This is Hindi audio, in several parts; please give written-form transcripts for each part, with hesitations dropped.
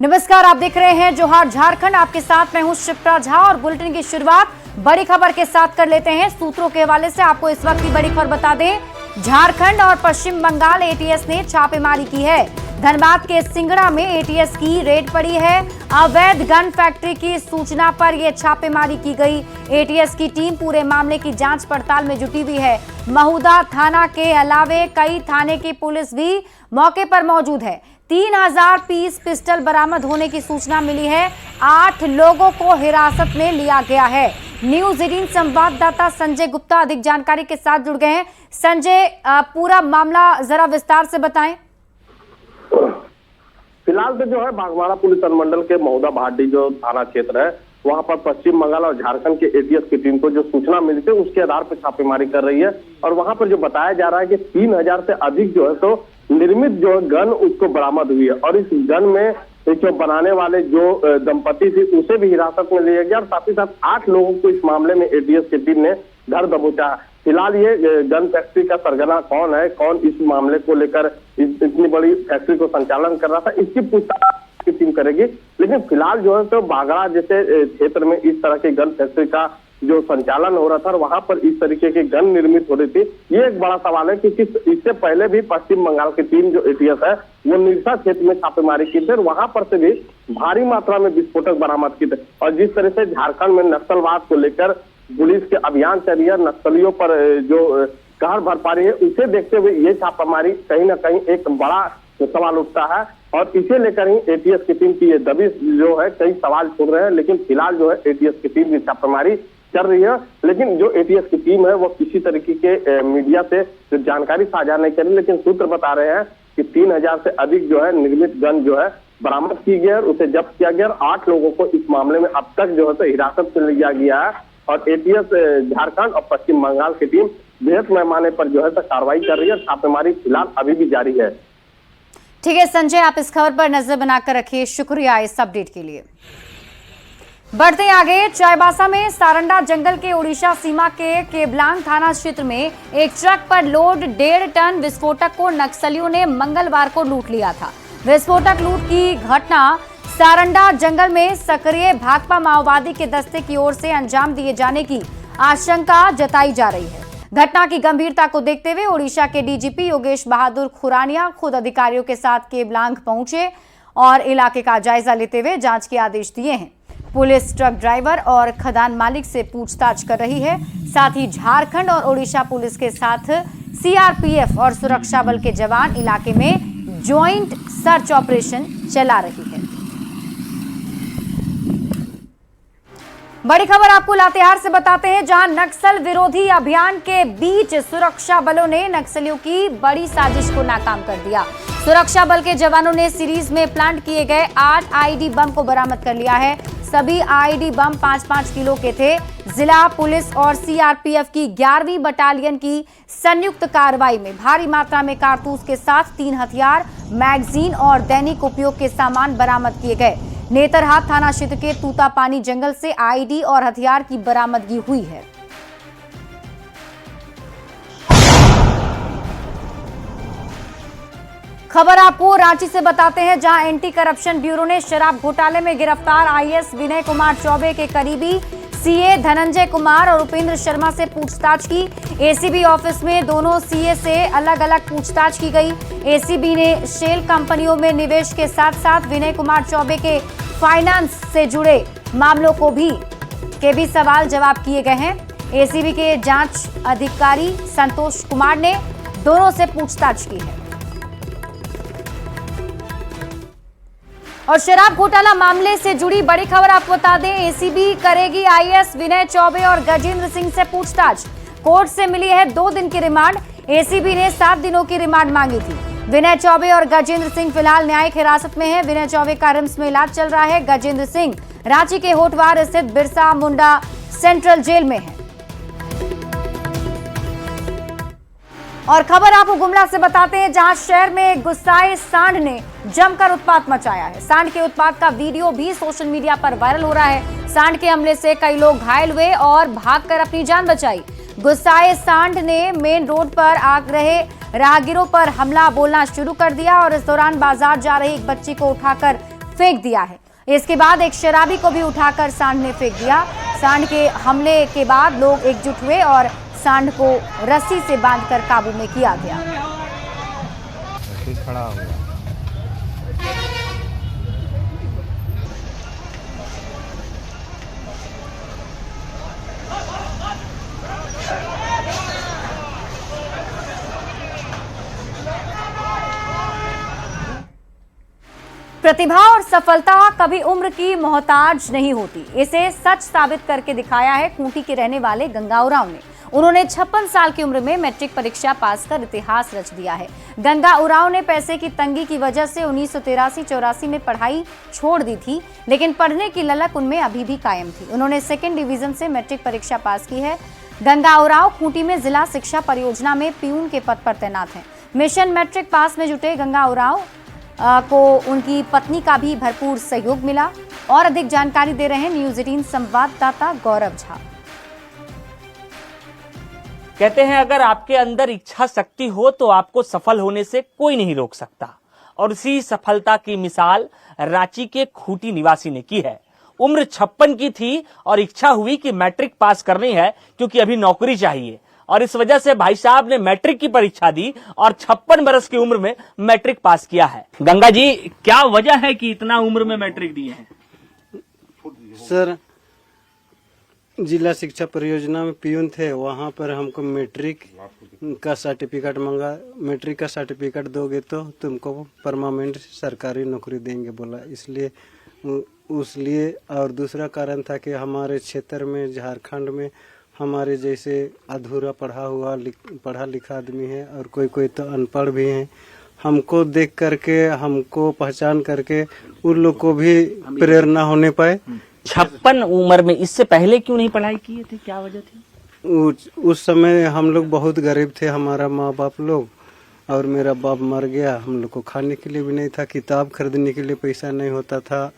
नमस्कार, आप देख रहे हैं जोहार झारखंड। आपके साथ मैं हूं शिप्रा झा और बुलेटिन की शुरुआत बड़ी खबर के साथ कर लेते हैं। सूत्रों के हवाले से आपको इस वक्त की बड़ी खबर बता दें। झारखंड और पश्चिम बंगाल एटीएस ने छापेमारी की है। धनबाद के सिंगड़ा में एटीएस की रेड पड़ी है। अवैध गन फैक्ट्री की सूचना पर यह छापेमारी की गई। एटीएस की टीम पूरे मामले की जांच पड़ताल में जुटी हुई है। महुदा थाना के अलावे कई थाने की पुलिस भी मौके पर मौजूद है। 3000 पीस पिस्टल बरामद होने की सूचना मिली है। 8 लोगों को हिरासत में लिया गया है। न्यूज़ 18 संवाददाता संजय गुप्ता अधिक जानकारी के साथ जुड़ गए हैं। संजय, पूरा मामला जरा विस्तार से बताएं। फिलहाल तो जो है बागवाड़ा पुलिस अनुमंडल के महुदा भाटी जो थाना क्षेत्र है, वहां पर पश्चिम बंगाल और झारखंड के एटीएस की टीम को जो सूचना मिली थी उसके आधार पर छापेमारी कर रही है। और वहां पर जो बताया जा रहा है कि 3000 से अधिक जो है तो निर्मित जो गन उसको बरामद हुई है। और इस गन में जो बनाने वाले जो दंपति थी उसे भी हिरासत में लिया गया और साथ ही साथ 8 लोगों को इस मामले में एटीएस की टीम ने धर दबोचा। फिलहाल ये गन फैक्ट्री का सरगना कौन है, कौन इस मामले को लेकर इतनी बड़ी फैक्ट्री को संचालन कर रहा था, इसकी पूछताछ की टीम करेगी। लेकिन फिलहाल जो है तो बागड़ा जैसे क्षेत्र में इस तरह की गन फैक्ट्री का जो संचालन हो रहा था और वहां पर इस तरीके की गन निर्मित हो रही थी, ये एक बड़ा सवाल है क्योंकि इससे पहले भी पश्चिम बंगाल की टीम जो एटीएस है वो निरसा क्षेत्र में छापेमारी की थी और वहां पर से भी भारी मात्रा में विस्फोटक बरामद किए थे। और जिस तरह से झारखंड में नक्सलवाद को लेकर पुलिस के अभियान चल रही, नक्सलियों पर जो कहर भर पा रही है, उसे देखते हुए ये छापेमारी कहीं ना कहीं एक बड़ा सवाल उठता है। और इसे लेकर ही एटीएस की टीम की ये दबिश जो है कई सवाल छोड़ रहे हैं। लेकिन फिलहाल जो है एटीएस की टीम की छापेमारी चल रही है। लेकिन जो एटीएस की टीम है वो किसी तरीके के मीडिया से जो जानकारी साझा नहीं करी, लेकिन सूत्र बता रहे हैं कि 3000 से अधिक जो है निर्मित गन जो है बरामद की गई और उसे जब्त किया गया और 8 लोगों को इस मामले में अब तक जो है तो हिरासत में लिया गया है। और एटीएस झारखंड और पश्चिम बंगाल की टीम बेहद पैमाने पर जो है तो कार्रवाई कर रही है। छापेमारी फिलहाल अभी भी जारी है। ठीक है संजय, आप इस खबर पर नजर बनाकर रखिए। शुक्रिया इस अपडेट के लिए। बढ़ते हैं आगे। चाईबासा में सारंडा जंगल के ओडिशा सीमा के केबलांग थाना क्षेत्र में एक ट्रक पर लोड 1.5 टन विस्फोटक को नक्सलियों ने मंगलवार को लूट लिया था। विस्फोटक लूट की घटना सारंडा जंगल में सक्रिय भाकपा माओवादी के दस्ते की ओर से अंजाम दिए जाने की आशंका जताई जा रही है। घटना की गंभीरता को देखते हुए ओडिशा के डीजीपी योगेश बहादुर खुरानिया खुद अधिकारियों के साथ केबलांग पहुंचे और इलाके का जायजा लेते हुए जांच के आदेश दिए हैं। पुलिस ट्रक ड्राइवर और खदान मालिक से पूछताछ कर रही है। साथ ही झारखंड और ओडिशा पुलिस के साथ सीआरपीएफ और सुरक्षा बल के जवान इलाके में ज्वाइंट सर्च ऑपरेशन चला रही है। बड़ी खबर आपको लातेहार से बताते हैं, जहां नक्सल विरोधी अभियान के बीच सुरक्षा बलों ने नक्सलियों की बड़ी साजिश को नाकाम कर दिया। सुरक्षा बल के जवानों ने सीरीज में प्लांट किए गए 8 आईडी बम को बरामद कर लिया है। सभी आईडी बम 5-5 किलो के थे। जिला पुलिस और सीआरपीएफ की 11वीं बटालियन की संयुक्त कार्रवाई में भारी मात्रा में कारतूस के साथ 3 हथियार, मैगजीन और दैनिक उपयोग के सामान बरामद किए गए। नेतरहाट थाना क्षेत्र के तूतापानी जंगल से आईडी और हथियार की बरामदगी हुई है। खबर आपको रांची से बताते हैं, जहां एंटी करप्शन ब्यूरो ने शराब घोटाले में गिरफ्तार आईएएस विनय कुमार चौबे के करीबी सीए धनंजय कुमार और उपेंद्र शर्मा से पूछताछ की। एसीबी ऑफिस में दोनों सीए से अलग अलग पूछताछ की गई। एसीबी ने शेल कंपनियों में निवेश के साथ साथ विनय कुमार चौबे के फाइनेंस से जुड़े मामलों के भी सवाल जवाब किए गए हैं। एसीबी के जांच अधिकारी संतोष कुमार ने दोनों से पूछताछ की है। और शराब घोटाला मामले से जुड़ी बड़ी खबर आपको बता दें, एसीबी करेगी आईएएस विनय चौबे और गजेंद्र सिंह से पूछताछ। कोर्ट से मिली है 2 दिन की रिमांड। एसीबी ने 7 दिनों की रिमांड मांगी थी। विनय चौबे और गजेंद्र सिंह फिलहाल न्यायिक हिरासत में है। विनय चौबे का रिम्स में इलाज चल रहा है। गजेंद्र सिंह रांची के होटवार स्थित बिरसा मुंडा सेंट्रल जेल में है। और खबर आपको गुमला से बताते हैं, जहां शहर में गुस्साए सांड ने जमकर उत्पात मचाया है। सांड के उत्पात का वीडियो भी सोशल मीडिया पर वायरल हो रहा है। सांड के हमले से कई लोग घायल हुए और भागकर अपनी जान बचाई। गुस्साए सांड ने मेन रोड पर आ रहे राहगीरों पर हमला बोलना शुरू कर दिया और इस दौरान बाजार जा रही एक बच्ची को उठाकर फेंक दिया है। इसके बाद एक शराबी को भी उठाकर सांड ने फेंक दिया। सांड के हमले के बाद लोग एकजुट हुए और सांड को रस्सी से बांधकर काबू में किया गया। खड़ा हो गया। प्रतिभा और सफलता कभी उम्र की मोहताज नहीं होती, इसे सच साबित करके दिखाया है खूंटी के रहने वाले गंगा उरांव ने। उन्होंने 56 साल की उम्र में मैट्रिक परीक्षा पास कर इतिहास रच दिया है। गंगा उरांव ने पैसे की तंगी की वजह से 1983-84 में पढ़ाई छोड़ दी थी, लेकिन पढ़ने की ललक उनमें अभी भी कायम थी। उन्होंने 2nd डिवीजन से मैट्रिक परीक्षा पास की है। गंगा उरांव खूंटी में जिला शिक्षा परियोजना में पियून के पद पर तैनात हैं। मिशन मैट्रिक पास में जुटे गंगा उरांव को उनकी पत्नी का भी भरपूर सहयोग मिला। और अधिक जानकारी दे रहे हैं न्यूज 18 संवाददाता गौरव झा। कहते हैं अगर आपके अंदर इच्छा शक्ति हो तो आपको सफल होने से कोई नहीं रोक सकता, और इसी सफलता की मिसाल रांची के खूंटी निवासी ने की है। उम्र 56 की थी और इच्छा हुई कि मैट्रिक पास करनी है क्योंकि अभी नौकरी चाहिए, और इस वजह से भाई साहब ने मैट्रिक की परीक्षा दी और 56 बरस की उम्र में मैट्रिक पास किया है। गंगा जी, क्या वजह है कि इतना उम्र में मैट्रिक दी है? सर, जिला शिक्षा परियोजना में पियून थे, वहाँ पर हमको मैट्रिक का सर्टिफिकेट मांगा। मैट्रिक का सर्टिफिकेट दोगे तो तुमको परमानेंट सरकारी नौकरी देंगे बोला, इसलिए और दूसरा कारण था कि हमारे क्षेत्र में झारखंड में हमारे जैसे अधूरा पढ़ा लिखा आदमी है और कोई तो अनपढ़ भी हैं। हमको देख करके, हमको पहचान करके उन लोग को भी प्रेरणा होने पाए। 56 उम्र में, इससे पहले क्यों नहीं पढ़ाई की थी? क्या वजह थी? उस समय हम लोग बहुत गरीब थे, हमारा माँ बाप लोग, और मेरा बाप मर गया। हम लोग को खाने के लिए भी नहीं था, किताब खरीदने के लिए पैसा नहीं होता था,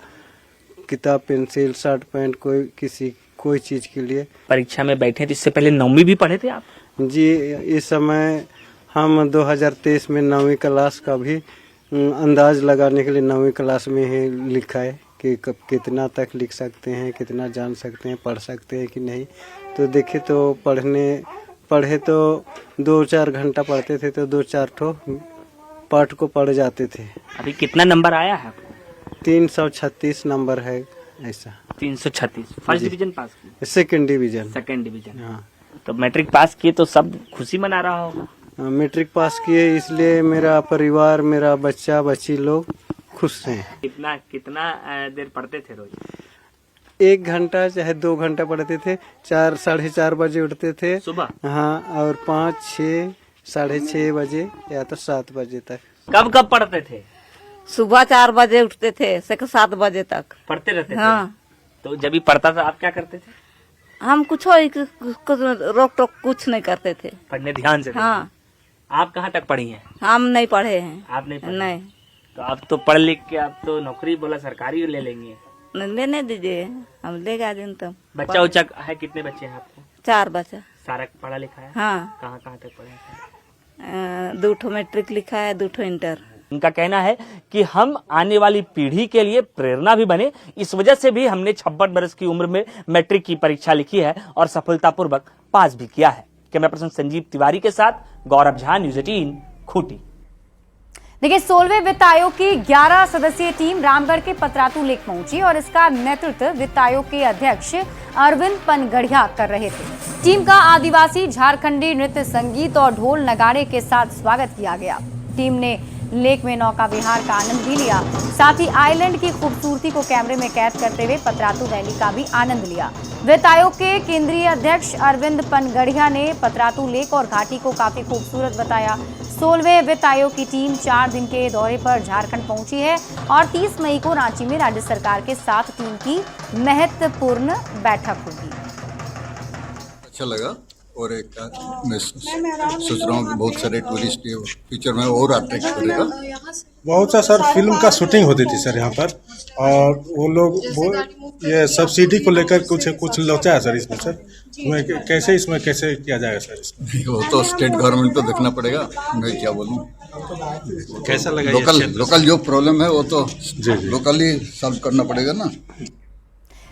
किताब पेंसिल शर्ट पैंट कोई चीज के लिए। परीक्षा में बैठे थे, इससे पहले 9वीं भी पढ़े थे आप? जी, इस समय हम 2023 में 9वीं क्लास का भी अंदाज लगाने के लिए 9वीं क्लास में ही लिखा है कि कितना तक लिख सकते हैं, कितना जान सकते हैं, पढ़ सकते हैं कि नहीं। तो देखे तो पढ़े तो 2-4 घंटा पढ़ते थे तो 2-4 ठो पाठ को पढ़ जाते थे। अभी कितना नंबर आया है आपको? 336 नंबर है। ऐसा 336। फर्स्ट डिवीजन पास की? 2nd division. 2nd division. हाँ। तो मैट्रिक पास किए तो सब खुशी मना रहा होगा? मैट्रिक पास किए, इसलिए मेरा परिवार, मेरा बच्चा बच्ची लोग खुश हैं। कितना देर पढ़ते थे रोज? 1 घंटा चाहे 2 घंटा पढ़ते थे। 4-4:30 बजे उठते थे सुबह। हाँ, और 5, 6, 6:30 बजे या तो 7 बजे तक। कब पढ़ते थे? सुबह 4 बजे उठते थे से 7 बजे तक पढ़ते रहते थे? हाँ। तो जब भी पढ़ता था आप क्या करते थे? हम कुछ रोक टोक कुछ नहीं करते थे, पढ़ने ध्यान से? हाँ। आप कहाँ तक पढ़ी हैं? हम नहीं पढ़े हैं। आप नहीं पढ़े? नहीं। तो आप तो पढ़ लिख के आप तो नौकरी बोला सरकारी ले लेंगे। लेने दीजिए, हम लेगा दिन तो। बच्चा उच्चा है? कितने बच्चे हैं आपको? 4 बच्चा। सारा पढ़ा लिखा है? हाँ। कहाँ तक पढ़े हैं? 2 ठो मैट्रिक लिखा है, 2 ठो इंटर। उनका कहना है कि हम आने वाली पीढ़ी के लिए प्रेरणा भी बने, इस वजह से भी हमने 56 बरस की उम्र में मैट्रिक की परीक्षा लिखी है और सफलतापूर्वक पास भी किया है। कैमरा पर्सन संजीव तिवारी के साथ गौरव झा, न्यूज 18 खूंटी। देखिए, 16वें वित्त आयोग की 11 सदस्यीय टीम रामगढ़ के पतरातू लेक पहुंची और इसका नेतृत्व वित्त आयोग के अध्यक्ष अरविंद पनगढ़िया कर रहे थे। टीम का आदिवासी झारखंडी नृत्य, संगीत और ढोल नगाड़े के साथ स्वागत किया गया। टीम ने लेक में नौका विहार का आनंद भी लिया, साथ ही आइलैंड की खूबसूरती को कैमरे में कैद करते हुए पतरातू वैली का भी आनंद लिया। वित्त आयोग के केंद्रीय अध्यक्ष अरविंद पनगढ़िया ने पतरातू लेक और घाटी को काफी खूबसूरत बताया। 16वें वित्त आयोग की टीम 4 दिन के दौरे पर झारखंड पहुंची है और 30 मई को रांची में राज्य सरकार के साथ टीम की महत्वपूर्ण बैठक होगी। अच्छा लगा और एक का मैं सोच रहा हूँ कि बहुत सारे टूरिस्ट फ्यूचर में और अट्रैक्ट करेगा। बहुत सा सर फिल्म का शूटिंग होती थी सर यहाँ पर, और वो लोग वो ये सब्सिडी को लेकर कुछ लोचा है सर इसमें सर। इसमें कैसे किया जाएगा सर इसमें? वो तो स्टेट गवर्नमेंट को देखना पड़ेगा, मैं क्या बोलूँ। कैसा लगा लोकल जो प्रॉब्लम है वो तो लोकली सॉल्व करना पड़ेगा ना।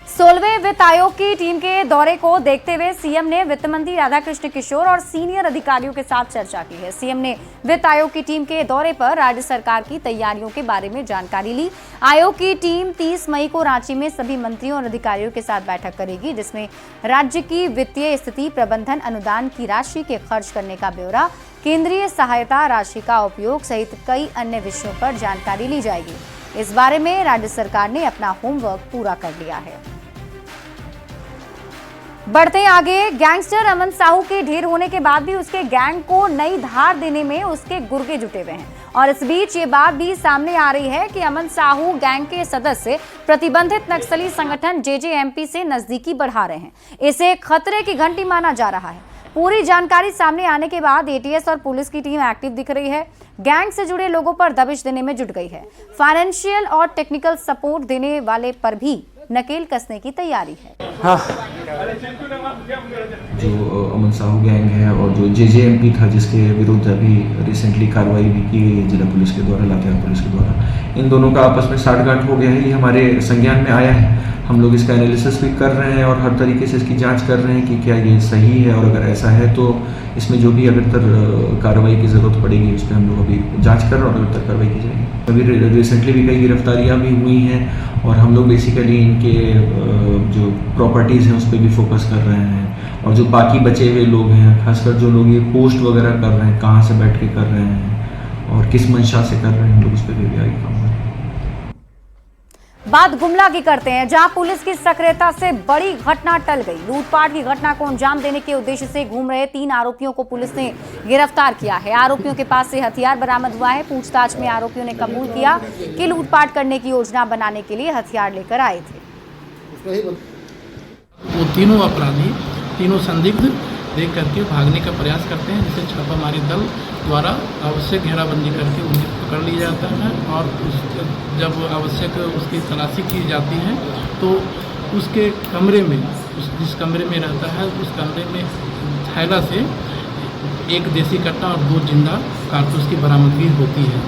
16वें वित्त आयोग की टीम के दौरे को देखते हुए सीएम ने वित्त मंत्री राधाकृष्ण किशोर और सीनियर अधिकारियों के साथ चर्चा की है। सीएम ने वित्त आयोग की टीम के दौरे पर राज्य सरकार की तैयारियों के बारे में जानकारी ली। आयोग की टीम 30 मई को रांची में सभी मंत्रियों और अधिकारियों के साथ बैठक करेगी, जिसमें राज्य की वित्तीय स्थिति, प्रबंधन, अनुदान की राशि के खर्च करने का ब्यौरा, केंद्रीय सहायता राशि का उपयोग सहित कई अन्य विषयों पर जानकारी ली जाएगी। इस बारे में राज्य सरकार ने अपना होमवर्क पूरा कर लिया है। बढ़ते आगे, गैंगस्टर अमन साहू के ढेर होने के बाद भी उसके गैंग को नई धार देने में उसके गुर्गे जुटे हुए हैं। और इस बीच ये बात भी सामने आ रही है कि अमन साहू गैंग के सदस्य प्रतिबंधित नक्सली संगठन जेजेएमपी से नजदीकी बढ़ा रहे हैं। इसे खतरे की घंटी माना जा रहा है। पूरी जानकारी सामने आने के बाद एटीएस और पुलिस की टीम एक्टिव दिख रही है। गैंग से जुड़े लोगों पर दबिश देने में जुट गई है। फाइनेंशियल और टेक्निकल सपोर्ट देने वाले पर भी नकेल कसने की तैयारी है। जो अमन साहू गैंग है और जो जेजेएमपी था, जिसके विरुद्ध अभी रिसेंटली कार्रवाई भी की गई है जिला पुलिस के द्वारा, लातेहार पुलिस के द्वारा, इन दोनों का आपस में साठगांठ हो गया है। ये हमारे संज्ञान में आया है। हम लोग इसका एनालिसिस भी कर रहे हैं और हर तरीके से इसकी जांच कर रहे हैं कि क्या ये सही है, और अगर ऐसा है तो इसमें जो भी अगर कार्रवाई की ज़रूरत पड़ेगी उस पर हम लोग अभी जांच कर रहे हैं और अगर कार्रवाई की जाएगी। अभी रिसेंटली भी कई गिरफ्तारियां भी हुई हैं और हम लोग बेसिकली इनके जो प्रॉपर्टीज़ हैं उस पर भी फोकस कर रहे हैं। और जो बाकी बचे हुए लोग हैं, खासकर जो लोग ये पोस्ट वगैरह कर रहे हैं, कहाँ से बैठ के कर रहे हैं और किस मंशा से कर रहे हैं, हम लोग उस पर भी आगे काम कर रहे हैं। बात गुमला की करते हैं, जहां पुलिस की सक्रियता से बड़ी घटना टल गई। लूटपाट की घटना को अंजाम देने के उद्देश्य से घूम रहे 3 आरोपियों को पुलिस ने गिरफ्तार किया है। आरोपियों के पास से हथियार बरामद हुआ है। पूछताछ में आरोपियों ने कबूल किया कि लूटपाट करने की योजना बनाने के लिए हथियार लेकर आए थे। वो तीनों अपराधी, तीनों संदिग्ध देख करके भागने का प्रयास करते हैं, जिसे छापामारी दल द्वारा आवश्यक घेराबंदी करके उन्हें पकड़ लिया जाता है। और जब आवश्यक उसकी तलाशी की जाती है तो उसके कमरे में, जिस कमरे में रहता है उस कमरे में थैला से 1 देसी कट्टा और 2 जिंदा कारतूस की बरामदगी होती है।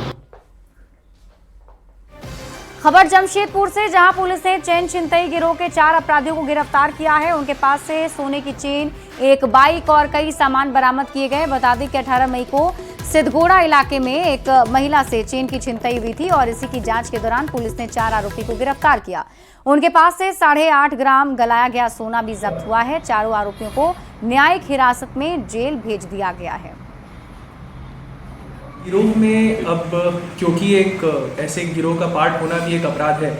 खबर जमशेदपुर से, जहां पुलिस ने चेन छिनतई गिरोह के 4 अपराधियों को गिरफ्तार किया है। उनके पास से सोने की चेन, एक बाइक और कई सामान बरामद किए गए। बता दें कि 18 मई को सिद्धगोड़ा इलाके में एक महिला से चेन की छिनतई हुई थी और इसी की जांच के दौरान पुलिस ने 4 आरोपी को गिरफ्तार किया। उनके पास से 8.5 ग्राम गलाया गया सोना भी जब्त हुआ है। चारों आरोपियों को न्यायिक हिरासत में जेल भेज दिया गया है। गिरोह में अब क्योंकि एक ऐसे गिरोह का पार्ट होना भी एक अपराध है,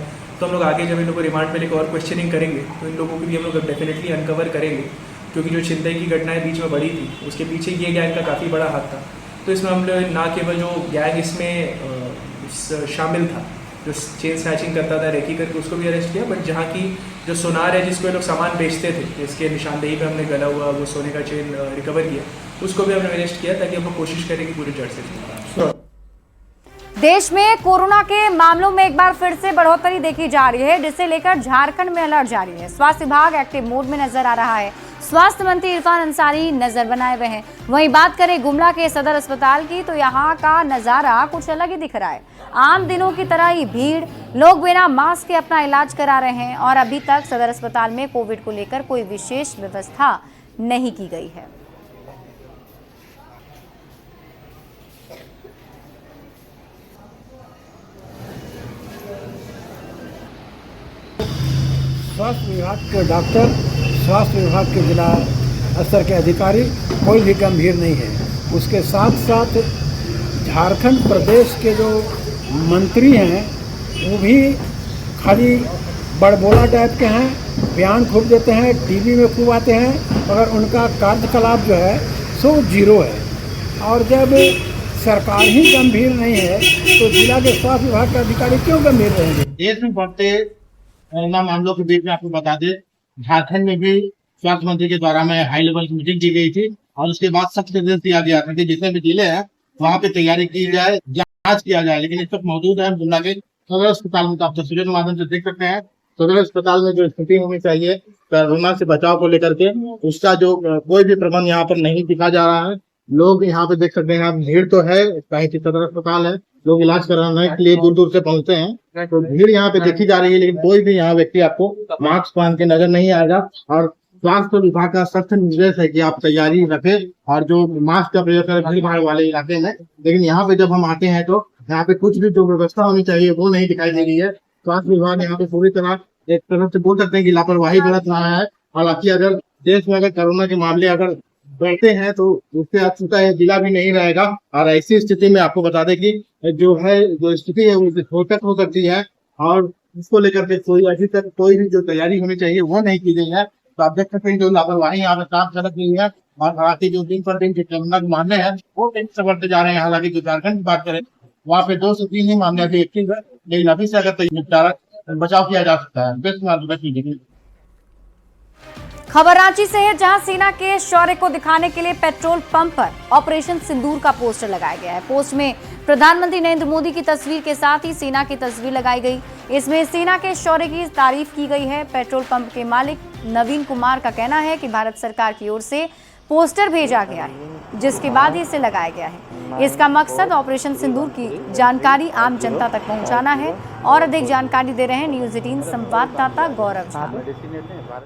तो हम लोग आगे जब इन लोगों को रिमांड पे लेकर और क्वेश्चनिंग करेंगे तो इन लोगों को भी हम लोग डेफिनेटली अनकवर करेंगे, क्योंकि जो छिनतई की घटनाएं बीच में बढ़ी थी उसके पीछे ये गैंग का काफ़ी बड़ा हाथ था। तो इसमें हम लोग ना केवल जो गैंग इसमें शामिल था, जो चेन स्नैचिंग करता था रेकी करके, उसको भी अरेस्ट किया, बट जहाँ की जो सोनार है जिसको ये लोग सामान बेचते थे, जिसके निशानदेही पे हमने गला हुआ वो सोने का चेन रिकवर किया, उसको भी हमने अरेस्ट किया ताकि हम लोग कोशिश करें कि पूरी जड़ से। देश में कोरोना के मामलों में एक बार फिर से बढ़ोतरी देखी जा रही है, जिसे लेकर झारखंड में अलर्ट जारी है। स्वास्थ्य विभाग एक्टिव मोड में नजर आ रहा है। स्वास्थ्य मंत्री इरफान अंसारी नजर बनाए हुए हैं। वहीं बात करें गुमला के सदर अस्पताल की, तो यहाँ का नजारा कुछ अलग ही दिख रहा है। आम दिनों की तरह ही भीड़, लोग बिना मास्क के अपना इलाज करा रहे हैं और अभी तक सदर अस्पताल में कोविड को लेकर कोई विशेष व्यवस्था नहीं की गई है। स्वास्थ्य विभाग के डॉक्टर, स्वास्थ्य विभाग के जिला स्तर के अधिकारी कोई भी गंभीर नहीं है। उसके साथ साथ झारखंड प्रदेश के जो मंत्री हैं वो भी खाली बड़बोला टाइप के हैं, बयान खूब देते हैं, टीवी में खूब आते हैं, मगर उनका कार्यकलाप जो है सो जीरो है। और जब सरकार ही गंभीर नहीं है तो जिला के स्वास्थ्य विभाग के अधिकारी क्यों गंभीर रहेंगे? देश में बढ़ते कोरोना मामलों के बीच में आपको बता दें, झारखंड में भी स्वास्थ्य मंत्री के द्वारा में हाई लेवल की मीटिंग की गई थी और उसके बाद सख्त निर्देश दिया गया था कि जितने भी जिले हैं वहाँ पे तैयारी की जाए, जांच किया जाए। लेकिन इस वक्त मौजूद है जुमला के सदर अस्पताल में, आप तस्वीरों के माध्यम से देख सकते हैं सदर अस्पताल में जो स्थिति होनी चाहिए कोरोना से बचाव को लेकर के, उसका जो कोई भी प्रबंध यहाँ पर नहीं दिखा जा रहा है। लोग यहाँ पे देख सकते हैं, भीड़ तो है, कहीं सदर अस्पताल है, लोग इलाज कराने के लिए दूर दूर से पहुंचते हैं, तो भीड़ यहाँ पे देखी जा रही है। लेकिन कोई भी यहाँ व्यक्ति आपको मास्क पहन के नजर नहीं आएगा और स्वास्थ्य विभाग का सख्त निर्देश है कि आप तैयारी रखें और जो मास्क का प्रयोग करें भीड़ भाड़ वाले इलाके में। लेकिन यहाँ पे जब हम आते हैं तो यहाँ पे कुछ भी जो व्यवस्था होनी चाहिए वो नहीं दिखाई दे रही है। स्वास्थ्य विभाग यहाँ पे पूरी तरह एक तरफ से बोल सकते हैं कि लापरवाही बरत रहा है। हालांकि अगर देश में अगर कोरोना के मामले अगर बढ़ते हैं तो उससे अच्छा है जिला भी नहीं रहेगा। और ऐसी स्थिति में आपको बता दें कि जो स्थिति है वो विस्फोटक हो सकती है और इसको लेकर के कोई अभी तक कोई भी जो तैयारी होनी चाहिए वो नहीं की गई है। तो आप देख सकते हैं जो लापरवाही यहाँ पे काम चल रही है और हालांकि जो दिन पर दिन के कोरोना के मामले हैं वो दिन से बढ़ते जा रहे हैं। हालांकि जो झारखंड की बात करें वहाँ पे 2 से 3 ही मामले अभी एक्टिव है, लेकिन अभी से अगर निपटारा बचाव किया जा सकता है। खबर रांची से है, जहां सेना के शौर्य को दिखाने के लिए पेट्रोल पंप पर ऑपरेशन सिंदूर का पोस्टर लगाया गया है। पोस्ट में प्रधानमंत्री नरेंद्र मोदी की तस्वीर के साथ ही सेना की तस्वीर लगाई गई। इसमें सेना के शौर्य की तारीफ की गई है। पेट्रोल पंप के मालिक नवीन कुमार का कहना है कि भारत सरकार की ओर से पोस्टर भेजा गया है, जिसके बाद इसे लगाया गया है। इसका मकसद ऑपरेशन सिंदूर की जानकारी आम जनता तक पहुंचाना है। और अधिक जानकारी दे रहे हैं न्यूज 18 संवाददाता गौरव झा।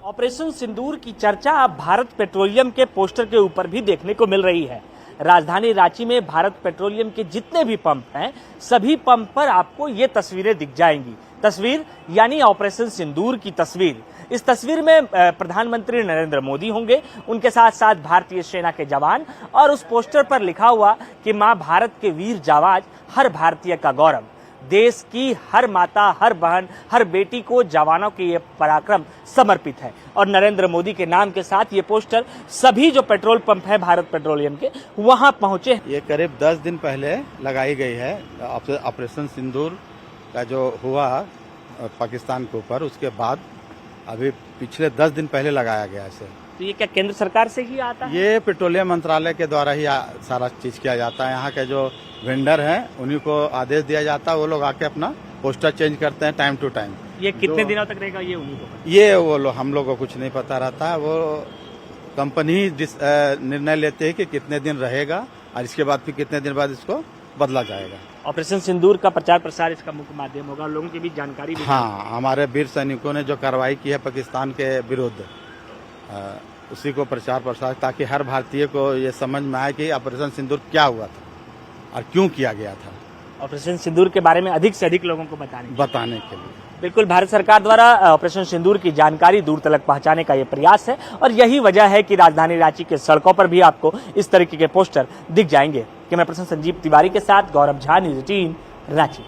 ऑपरेशन सिंदूर की चर्चा अब भारत पेट्रोलियम के पोस्टर के ऊपर भी देखने को मिल रही है। राजधानी रांची में भारत पेट्रोलियम के जितने भी पंप हैं, सभी पंप पर आपको ये तस्वीरें दिख जाएंगी। तस्वीर यानी ऑपरेशन सिंदूर की तस्वीर। इस तस्वीर में प्रधानमंत्री नरेंद्र मोदी होंगे, उनके साथ साथ भारतीय सेना के जवान, और उस पोस्टर पर लिखा हुआ कि मां भारत के वीर जाबाज, हर भारतीय का गौरव। देश की हर माता, हर बहन, हर बेटी को जवानों के ये पराक्रम समर्पित है। और नरेंद्र मोदी के नाम के साथ ये पोस्टर सभी जो पेट्रोल पंप है भारत पेट्रोलियम के, वहां पहुंचे। ये करीब 10 दिन पहले लगाई गई है ऑपरेशन सिंदूर का जो हुआ पाकिस्तान के ऊपर, उसके बाद अभी पिछले 10 दिन पहले लगाया गया इसे। तो ये क्या केंद्र सरकार से ही आता है? ये पेट्रोलियम मंत्रालय के द्वारा ही सारा चीज किया जाता है। यहाँ के जो वेंडर हैं उन्हीं को आदेश दिया जाता है, वो लोग आके अपना पोस्टर चेंज करते हैं टाइम टू टाइम। ये कितने दिनों तक रहेगा ये उन्हीं को? ये वो लोग, हम लोग को कुछ नहीं पता रहता है, वो कंपनी निर्णय लेते है कि कितने दिन रहेगा और इसके बाद फिर कितने दिन बाद इसको बदला जाएगा। ऑपरेशन सिंदूर का प्रचार प्रसार इसका मुख्य माध्यम होगा, लोगों की भी जानकारी भी। हाँ, हमारे वीर सैनिकों ने जो कार्रवाई की है पाकिस्तान के विरुद्ध, उसी को प्रचार प्रसार, ताकि हर भारतीय को ये समझ में आए कि ऑपरेशन सिंदूर क्या हुआ था और क्यों किया गया था। ऑपरेशन सिंदूर के बारे में अधिक से अधिक लोगों को बताने के लिए बिल्कुल भारत सरकार द्वारा ऑपरेशन सिंदूर की जानकारी दूर तक पहुंचाने का ये प्रयास है। और यही वजह है कि राजधानी रांची के सड़कों पर भी आपको इस तरीके के पोस्टर दिख जाएंगे। कैमरा पर्सन संजीव तिवारी के साथ गौरव झा, न्यूज 18 रांची।